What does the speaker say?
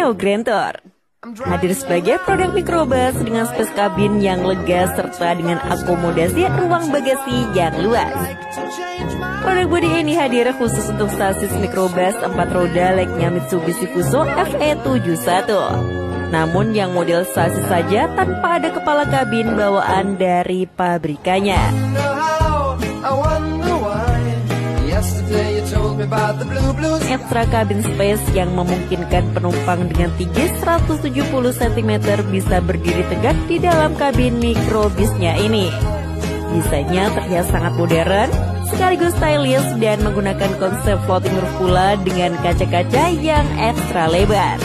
Neo Grand Tour. Hadir sebagai produk microbus dengan spes kabin yang lega serta dengan akomodasi ruang bagasi yang luas. Produk bodi ini hadir khusus untuk sasis microbus 4 roda layaknya Mitsubishi Fuso FE71. Namun yang model sasis saja tanpa ada kepala kabin bawaan dari pabrikannya. Extra cabin space yang memungkinkan penumpang dengan tinggi 170 cm bisa berdiri tegak di dalam kabin mikrobusnya ini. Desainnya terlihat sangat modern, sekaligus stylish dan menggunakan konsep floating roof pula dengan kaca-kaca yang ekstra lebar.